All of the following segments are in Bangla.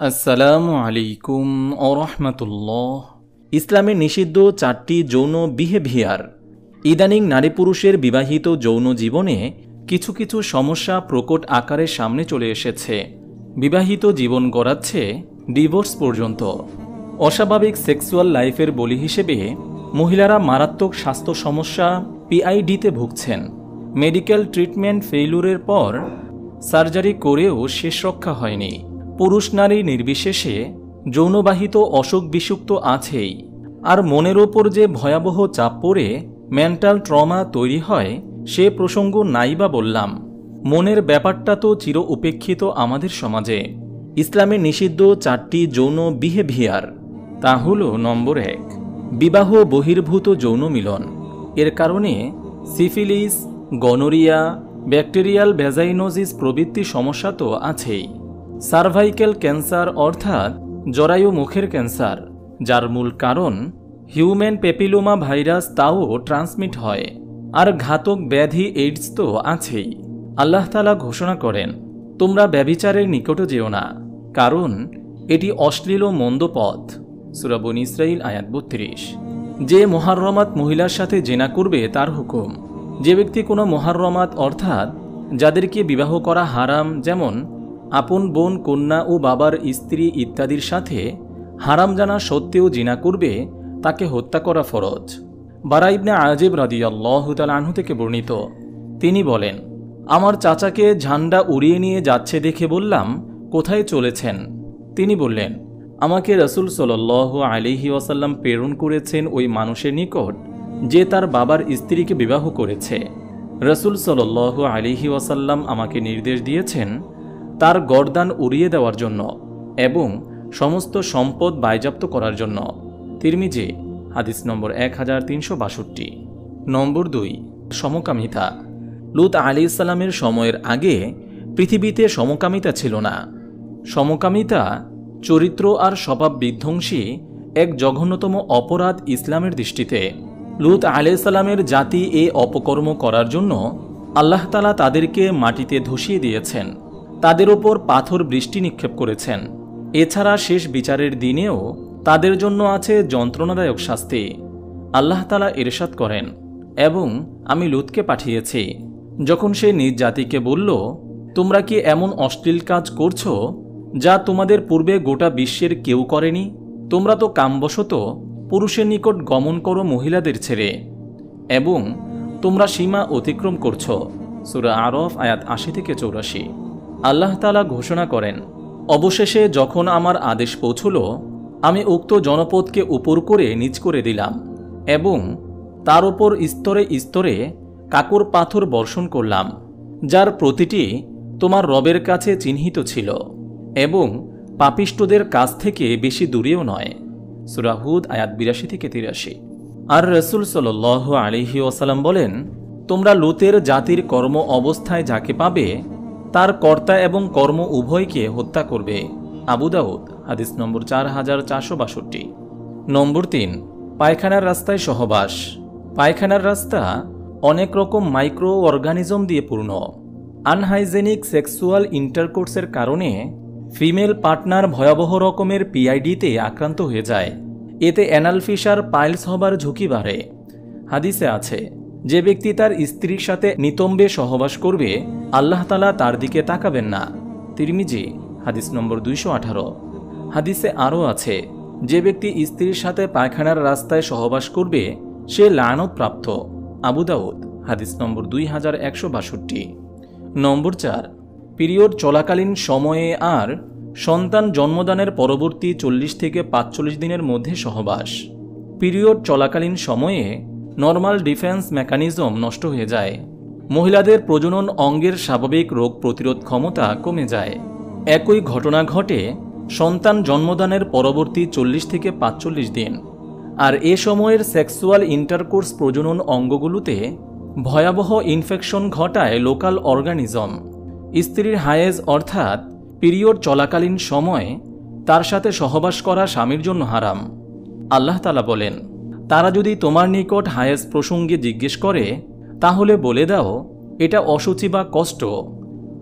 আসসালামু আলাইকুম ওরহমাতুল্লাহ। ইসলামে নিষিদ্ধ 4টি যৌন বিহেভিয়ার। ইদানিং নারী পুরুষের বিবাহিত যৌন জীবনে কিছু কিছু সমস্যা প্রকট আকারে সামনে চলে এসেছে। বিবাহিত জীবন গড়াচ্ছে ডিভোর্স পর্যন্ত। অস্বাভাবিক সেক্সুয়াল লাইফের বলি হিসেবে মহিলারা মারাত্মক স্বাস্থ্য সমস্যা পিআইডিতে ভুগছেন। মেডিকেল ট্রিটমেন্ট ফেইলুরের পর সার্জারি করেও শেষ রক্ষা হয়নি। পুরুষ নারী নির্বিশেষে যৌনবাহিত অসুখ বিসুখ তো আছেই, আর মনের ওপর যে ভয়াবহ চাপ পড়ে মেন্টাল ট্রমা তৈরি হয় সে প্রসঙ্গ নাই বা বললাম। মনের ব্যাপারটা তো চির উপেক্ষিত আমাদের সমাজে। ইসলামে নিষিদ্ধ 4টি যৌন বিহেভিয়ার, তা হল নম্বর 1, বিবাহ বহির্ভূত যৌন মিলন। এর কারণে সিফিলিস, গনোরিয়া, ব্যাকটেরিয়াল ভ্যাজাইনোজিস প্রভৃতি সমস্যা তো আছেই। সার্ভাইকেল ক্যান্সার অর্থাৎ জরায়ু মুখের ক্যান্সার, যার মূল কারণ হিউম্যান পেপিলোমা ভাইরাস, তাও ট্রান্সমিট হয়। আর ঘাতক ব্যাধি এইডস তো আছেই। আল্লাহ তাআলা ঘোষণা করেন, তোমরা ব্যভিচারের নিকটে যেও না, কারণ এটি অশ্লীল ও মন্দ পথ। সূরা বনী ইসরাঈল আয়াত 32। যে মুহাররমাত মহিলার সাথে জিনা করবে তার হুকুম। যে ব্যক্তি কোনো মুহাররমাত অর্থাৎ যাদেরকে বিবাহ করা হারাম, যেমন আপন বোন, কন্যা ও বাবার স্ত্রী ইত্যাদির সাথে হারাম জানা সত্ত্বেও জিনা করবে, তাকে হত্যা করা ফরজ। বারা ইবনে আজিব রাদিয়াল্লাহু তাআলা আনহু থেকে বর্ণিত, তিনি বলেন, আমার চাচাকে ঝান্ডা উড়িয়ে নিয়ে যাচ্ছে দেখে বললাম, কোথায় চলেছেন? তিনি বললেন, আমাকে রাসূল সাল্লাল্লাহু আলাইহি ওয়াসাল্লাম প্রেরণ করেছেন ওই মানুষের নিকট যে তার বাবার স্ত্রীকে বিবাহ করেছে। রাসূল সাল্লাল্লাহু আলাইহি ওয়াসাল্লাম আমাকে নির্দেশ দিয়েছেন তার গর্দান উড়িয়ে দেওয়ার জন্য এবং সমস্ত সম্পদ বাজেয়াপ্ত করার জন্য। তিরমিজি হাদিস নম্বর 1362। নম্বর 2, সমকামিতা। লূত আলাইহিস সালামের সময়ের আগে পৃথিবীতে সমকামিতা ছিল না। সমকামিতা চরিত্র আর স্বভাব বিধ্বংসী এক জঘন্যতম অপরাধ ইসলামের দৃষ্টিতে। লূত আলাইহিস সালামের জাতি এই অপকর্ম করার জন্য আল্লাহ তাআলা তাদেরকে মাটিতে ধসিয়ে দিয়েছেন, তাদের ওপর পাথর বৃষ্টি নিক্ষেপ করেছেন। এছাড়া শেষ বিচারের দিনেও তাদের জন্য আছে যন্ত্রণাদায়ক শাস্তি। আল্লাহ তাআলা ইরশাদ করেন, এবং আমি লূতকে পাঠিয়েছি যখন সে নিজ জাতিকে বলল, তোমরা কি এমন অশ্লীল কাজ করছো যা তোমাদের পূর্বে গোটা বিশ্বের কেউ করেনি? তোমরা তো কামবশত পুরুষের নিকট গমন করো মহিলাদের ছেড়ে, এবং তোমরা সীমা অতিক্রম করছো। সূরা আরফ আয়াত 80-84। আল্লাহ তাআলা ঘোষণা করেন, অবশেষে যখন আমার আদেশ পৌঁছল, আমি উক্ত জনপদকে উপর করে নিচ করে দিলাম এবং তার উপর স্তরে স্তরে কাকর পাথর বর্ষণ করলাম, যার প্রতিটি তোমার রবের কাছে চিহ্নিত ছিল এবং পাপিষ্ঠদের কাছ থেকে বেশি দূরেও নয়। সূরা হুদ আয়াত 82-83। আর রাসূল সাল্লাল্লাহু আলাইহি ওয়াসাল্লাম বলেন, তোমরা লূতের জাতির কর্ম অবস্থায় যাকে পাবে তার কর্তা এবং কর্ম উভয়কে হত্যা করবে। আবু দাউদ হাদিস নম্বর 4462। নম্বর 3, পায়খানার রাস্তায় সহবাস। পায়খানার রাস্তা অনেক রকম মাইক্রো অর্গানিজম দিয়ে পূর্ণ। আনহাইজেনিক সেক্সুয়াল ইন্টারকোর্সের কারণে ফিমেল পার্টনার ভয়াবহ রকমের পিআইডিতে আক্রান্ত হয়ে যায়। এতে অ্যানাল ফিশার, পাইলস হবার ঝুঁকি বাড়ে। হাদিসে আছে, যে ব্যক্তি তার স্ত্রীর সাথে নিতম্বে সহবাস করবে, আল্লাহ তাআলা তার দিকে তাকাবেন না। তিরমিজি হাদিস নম্বর 218। হাদিসে আরও আছে, যে ব্যক্তি স্ত্রীর সাথে পায়খানার রাস্তায় সহবাস করবে সে লানত প্রাপ্ত। আবু দাউদ হাদিস নম্বর 2162। নম্বর 4, পিরিয়ড চলাকালীন সময়ে আর সন্তান জন্মদানের পরবর্তী 40-45 দিনের মধ্যে সহবাস। পিরিয়ড চলাকালীন সময়ে নর্মাল ডিফেন্স মেকানিজম নষ্ট হয়ে যায়। মহিলাদের প্রজনন অঙ্গের স্বাভাবিক রোগ প্রতিরোধ ক্ষমতা কমে যায়। একই ঘটনা ঘটে সন্তান জন্মদানের পরবর্তী 40-45 দিন। আর এ সময়ের সেক্সুয়াল ইন্টারকোর্স প্রজনন অঙ্গগুলোতে ভয়াবহ ইনফেকশন ঘটায় লোকাল অর্গানিজম। স্ত্রীর হায়েজ অর্থাৎ পিরিয়ড চলাকালীন সময় তার সাথে সহবাস করা স্বামীর জন্য হারাম। আল্লাহ তাআলা বলেন, তারা যদি তোমার নিকট হায়েজ প্রসঙ্গে জিজ্ঞেস করে তাহলে বলে দাও, এটা অসুচি বা কষ্ট,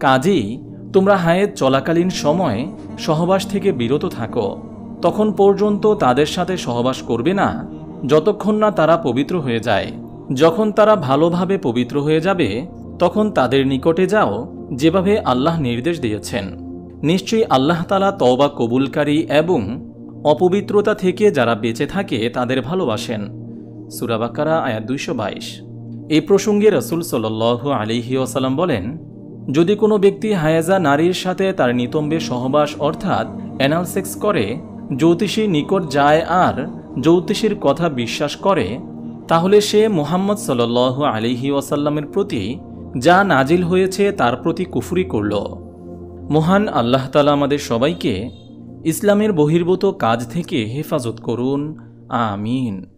কাজেই তোমরা হায়েজ চলাকালীন সময় সহবাস থেকে বিরত থাকো, তখন পর্যন্ত তাদের সাথে সহবাস করবে না যতক্ষণ না তারা পবিত্র হয়ে যায়। যখন তারা ভালোভাবে পবিত্র হয়ে যাবে তখন তাদের নিকটে যাও, যেভাবে আল্লাহ নির্দেশ দিয়েছেন। নিশ্চয়ই আল্লাহ তাআলা তওবা কবুলকারী এবং অপবিত্রতা থেকে যারা বেঁচে থাকে তাদের ভালোবাসেন। সূরা বাকারা আয়াত 222। এই প্রসঙ্গে রাসূল সাল্লাল্লাহু আলাইহি ওয়াসাল্লাম বলেন, যদি কোনো ব্যক্তি হায়েজা নারীর সাথে তার নিতম্বে সহবাস অর্থাৎ অ্যানাল সেক্স করে, জ্যোতিষীর নিকট যায় আর জ্যোতিষীর কথা বিশ্বাস করে, তাহলে সে মুহাম্মদ সাল্লাল্লাহু আলাইহি ওয়াসাল্লামের প্রতি যা নাজিল হয়েছে তার প্রতি কুফরি করল। মহান আল্লাহ তাআলা আমাদের সবাইকে ইসলামের বহির্ভূত কাজ থেকে হেফাজত করুন। আমিন।